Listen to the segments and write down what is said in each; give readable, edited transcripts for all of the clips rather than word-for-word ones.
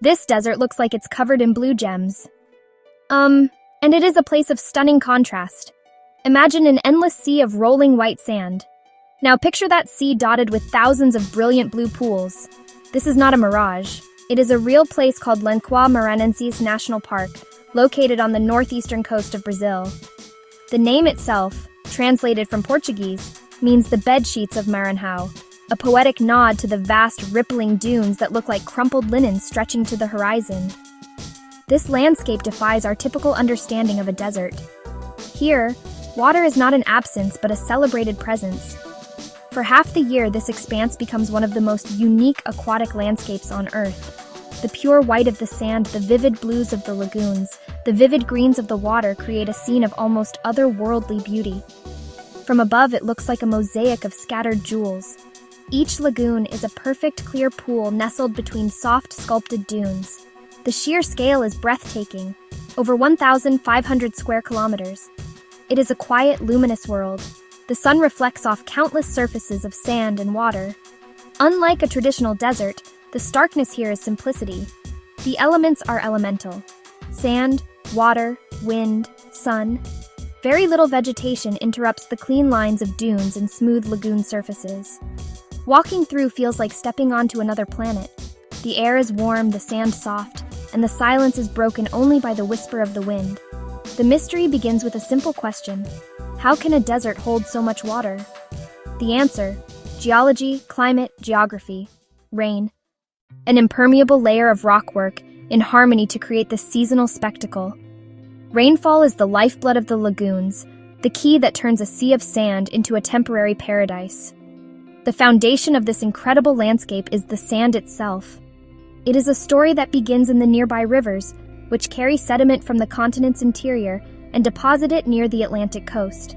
This desert looks like it's covered in blue gems. And it is a place of stunning contrast. Imagine an endless sea of rolling white sand. Now picture that sea dotted with thousands of brilliant blue pools. This is not a mirage. It is a real place called Lencois Maranhenses National Park, located on the northeastern coast of Brazil. The name itself, translated from Portuguese, means the bed sheets of Maranhão, a poetic nod to the vast rippling dunes that look like crumpled linen stretching to the horizon. This landscape defies our typical understanding of a desert. Here, water is not an absence but a celebrated presence. For half the year, this expanse becomes one of the most unique aquatic landscapes on Earth. The pure white of the sand, the vivid blues of the lagoons, the vivid greens of the water create a scene of almost otherworldly beauty. From above, it looks like a mosaic of scattered jewels. Each lagoon is a perfect clear pool nestled between soft sculpted dunes. The sheer scale is breathtaking, over 1,500 square kilometers. It is a quiet, luminous world. The sun reflects off countless surfaces of sand and water. Unlike a traditional desert, the starkness here is simplicity. The elements are elemental: sand, water, wind, sun. Very little vegetation interrupts the clean lines of dunes and smooth lagoon surfaces. Walking through feels like stepping onto another planet. The air is warm, the sand soft, and the silence is broken only by the whisper of the wind. The mystery begins with a simple question: how can a desert hold so much water? The answer: geology, climate, geography, rain. An impermeable layer of rockwork in harmony to create this seasonal spectacle. Rainfall is the lifeblood of the lagoons, the key that turns a sea of sand into a temporary paradise. The foundation of this incredible landscape is the sand itself. It is a story that begins in the nearby rivers, which carry sediment from the continent's interior and deposit it near the Atlantic coast.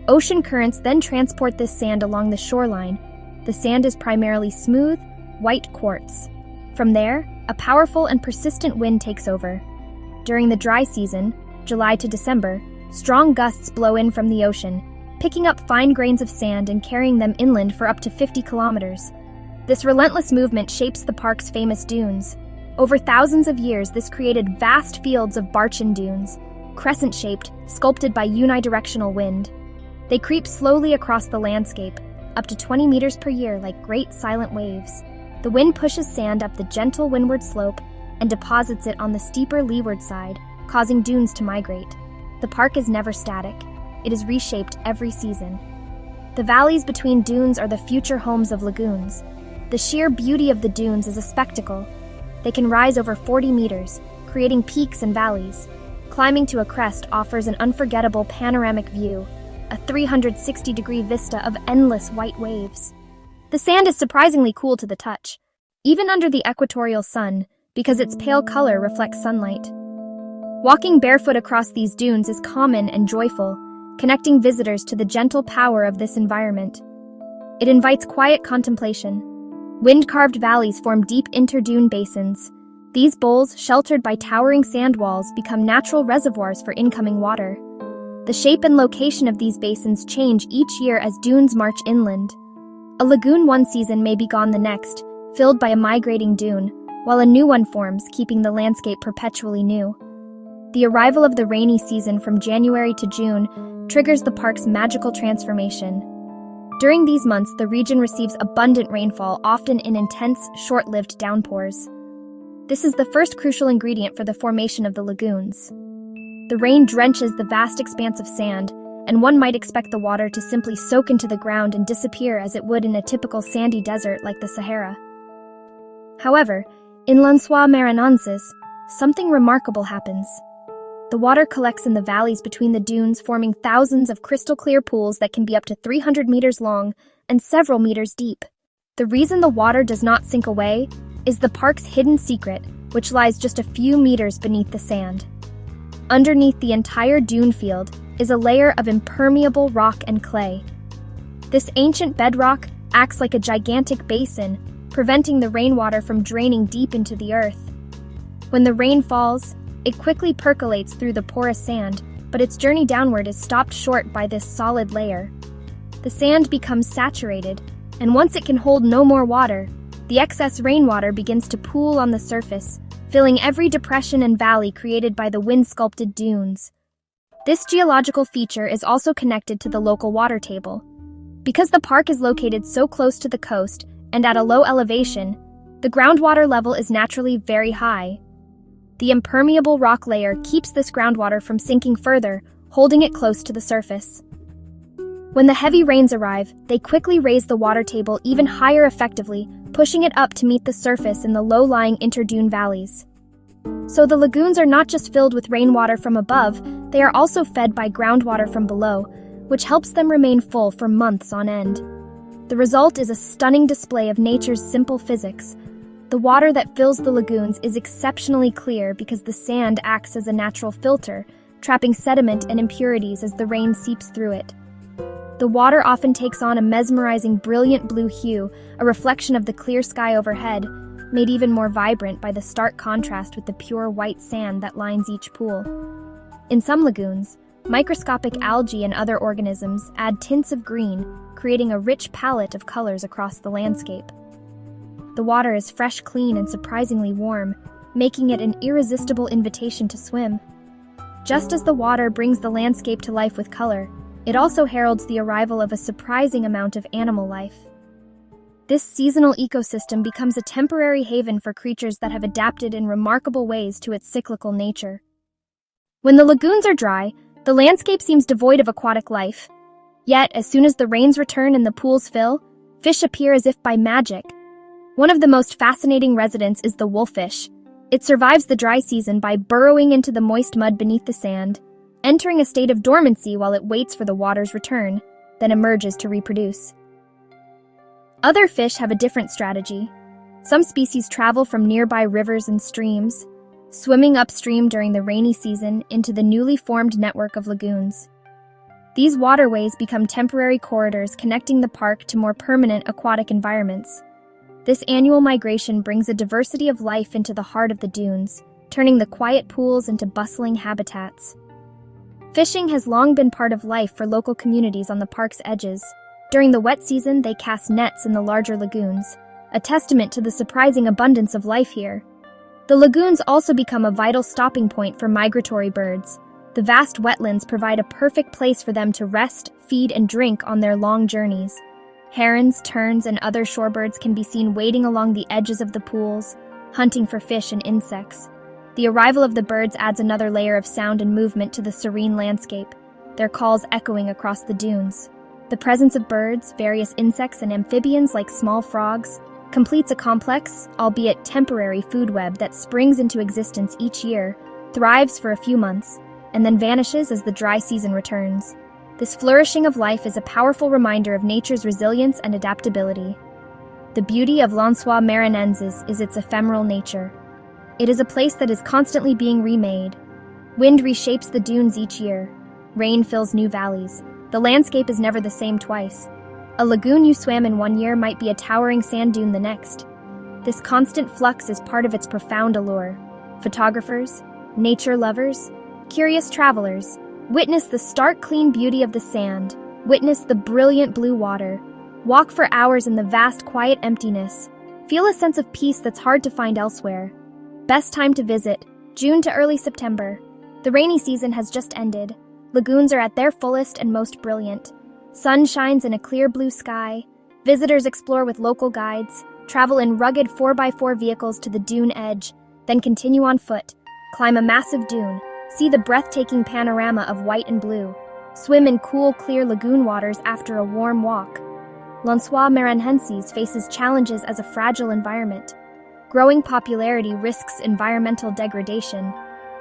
Ocean currents then transport this sand along the shoreline. The sand is primarily smooth, white quartz. From there, a powerful and persistent wind takes over. During the dry season, July to December, strong gusts blow in from the ocean, picking up fine grains of sand and carrying them inland for up to 50 kilometers. This relentless movement shapes the park's famous dunes. Over thousands of years, this created vast fields of Barchan dunes, crescent-shaped, sculpted by unidirectional wind. They creep slowly across the landscape, up to 20 meters per year like great silent waves. The wind pushes sand up the gentle windward slope and deposits it on the steeper leeward side, causing dunes to migrate. The park is never static. It is reshaped every season. The valleys between dunes are the future homes of lagoons. The sheer beauty of the dunes is a spectacle. They can rise over 40 meters, creating peaks and valleys. Climbing to a crest offers an unforgettable panoramic view, a 360-degree vista of endless white waves. The sand is surprisingly cool to the touch, even under the equatorial sun, because its pale color reflects sunlight. Walking barefoot across these dunes is common and joyful, connecting visitors to the gentle power of this environment. It invites quiet contemplation. Wind-carved valleys form deep interdune basins. These bowls, sheltered by towering sand walls, become natural reservoirs for incoming water. The shape and location of these basins change each year as dunes march inland. A lagoon one season may be gone the next, filled by a migrating dune, while a new one forms, keeping the landscape perpetually new. The arrival of the rainy season from January to June triggers the park's magical transformation. During these months, the region receives abundant rainfall, often in intense, short-lived downpours. This is the first crucial ingredient for the formation of the lagoons. The rain drenches the vast expanse of sand, and one might expect the water to simply soak into the ground and disappear as it would in a typical sandy desert like the Sahara. However, in Lençóis Maranhenses, something remarkable happens. The water collects in the valleys between the dunes, forming thousands of crystal-clear pools that can be up to 300 meters long and several meters deep. The reason the water does not sink away is the park's hidden secret, which lies just a few meters beneath the sand. Underneath the entire dune field is a layer of impermeable rock and clay. This ancient bedrock acts like a gigantic basin, preventing the rainwater from draining deep into the earth. When the rain falls, it quickly percolates through the porous sand, but its journey downward is stopped short by this solid layer. The sand becomes saturated, and once it can hold no more water, the excess rainwater begins to pool on the surface, filling every depression and valley created by the wind-sculpted dunes. This geological feature is also connected to the local water table. Because the park is located so close to the coast and at a low elevation, the groundwater level is naturally very high. The impermeable rock layer keeps this groundwater from sinking further, holding it close to the surface. When the heavy rains arrive, they quickly raise the water table even higher effectively, pushing it up to meet the surface in the low-lying interdune valleys. So the lagoons are not just filled with rainwater from above, they are also fed by groundwater from below, which helps them remain full for months on end. The result is a stunning display of nature's simple physics. The water that fills the lagoons is exceptionally clear because the sand acts as a natural filter, trapping sediment and impurities as the rain seeps through it. The water often takes on a mesmerizing brilliant blue hue, a reflection of the clear sky overhead, made even more vibrant by the stark contrast with the pure white sand that lines each pool. In some lagoons, microscopic algae and other organisms add tints of green, creating a rich palette of colors across the landscape. The water is fresh, clean, and surprisingly warm, making it an irresistible invitation to swim. Just as the water brings the landscape to life with color, it also heralds the arrival of a surprising amount of animal life. This seasonal ecosystem becomes a temporary haven for creatures that have adapted in remarkable ways to its cyclical nature. When the lagoons are dry, the landscape seems devoid of aquatic life. Yet, as soon as the rains return and the pools fill, fish appear as if by magic. One of the most fascinating residents is the wolffish. It survives the dry season by burrowing into the moist mud beneath the sand, entering a state of dormancy while it waits for the water's return, then emerges to reproduce. Other fish have a different strategy. Some species travel from nearby rivers and streams, swimming upstream during the rainy season into the newly formed network of lagoons. These waterways become temporary corridors connecting the park to more permanent aquatic environments. This annual migration brings a diversity of life into the heart of the dunes, turning the quiet pools into bustling habitats. Fishing has long been part of life for local communities on the park's edges. During the wet season, they cast nets in the larger lagoons, a testament to the surprising abundance of life here. The lagoons also become a vital stopping point for migratory birds. The vast wetlands provide a perfect place for them to rest, feed, and drink on their long journeys. Herons, terns, and other shorebirds can be seen wading along the edges of the pools, hunting for fish and insects. The arrival of the birds adds another layer of sound and movement to the serene landscape, their calls echoing across the dunes. The presence of birds, various insects, and amphibians like small frogs completes a complex, albeit temporary, food web that springs into existence each year, thrives for a few months, and then vanishes as the dry season returns. This flourishing of life is a powerful reminder of nature's resilience and adaptability. The beauty of Lençóis Maranhenses is its ephemeral nature. It is a place that is constantly being remade. Wind reshapes the dunes each year. Rain fills new valleys. The landscape is never the same twice. A lagoon you swam in one year might be a towering sand dune the next. This constant flux is part of its profound allure. Photographers, nature lovers, curious travelers, witness the stark clean beauty of the sand, witness the brilliant blue water, walk for hours in the vast quiet emptiness, feel a sense of peace that's hard to find elsewhere. Best time to visit, June to early September. The rainy season has just ended. Lagoons are at their fullest and most brilliant. Sun shines in a clear blue sky. Visitors explore with local guides, travel in rugged 4x4 vehicles to the dune edge, then continue on foot, climb a massive dune, see the breathtaking panorama of white and blue, swim in cool, clear lagoon waters after a warm walk. Lençóis Maranhenses faces challenges as a fragile environment. Growing popularity risks environmental degradation.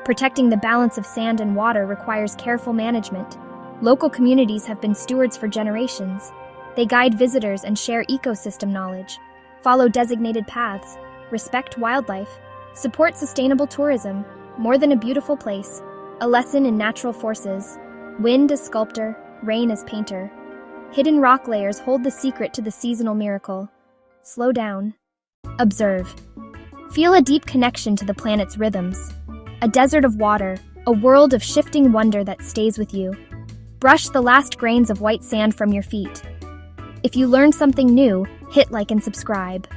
Protecting the balance of sand and water requires careful management. Local communities have been stewards for generations. They guide visitors and share ecosystem knowledge, follow designated paths, respect wildlife, support sustainable tourism. More than a beautiful place, a lesson in natural forces. Wind as sculptor, rain as painter. Hidden rock layers hold the secret to the seasonal miracle. Slow down. Observe. Feel a deep connection to the planet's rhythms. A desert of water, a world of shifting wonder that stays with you. Brush the last grains of white sand from your feet. If you learned something new, hit like and subscribe.